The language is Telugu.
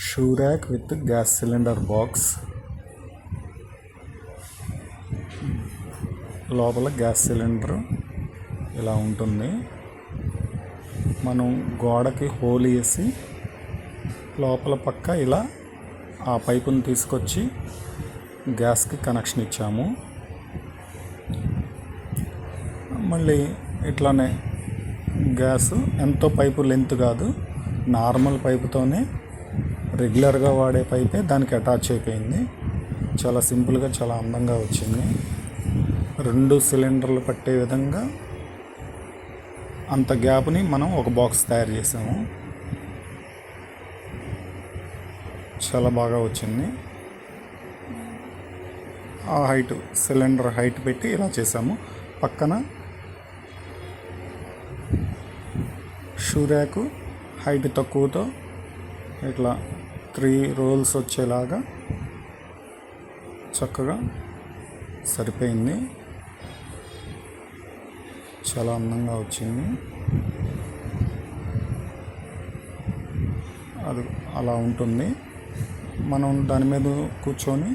Shoe rack with gas cylinder box. లోపల గ్యాస్ సిలిండర్ ఇలా ఉంటుంది. మనం గోడకి హోల్ వేసి లోపల పక్క ఇలా ఆ పైపుని తీసుకొచ్చి గ్యాస్కి కనెక్షన్ ఇచ్చాము. మళ్ళీ ఇట్లానే గ్యాస్ ఎంతో పైపు లెంత్ కాదు, నార్మల్ పైపుతోనే రెగ్యులర్గా వాడే పైపే దానికి అటాచ్ అయిపోయింది. చాలా సింపుల్గా చాలా అందంగా వచ్చింది. 2 సిలిండర్లు పట్టే విధంగా అంత గ్యాప్ని మనం ఒక బాక్స్ తయారు చేసాము. చాలా బాగా వచ్చింది. ఆ హైట్ సిలిండర్ హైట్ పెట్టి ఇలా చేసాము. పక్కన షూ ర్యాకు హైట్ తక్కువతో ఇట్లా 3 రోల్స్ వచ్చేలాగా చక్కగా సరిపోయింది. చాలా అందంగా వచ్చింది. అది అలా ఉంటుంది. మనం దాని మీద కూర్చొని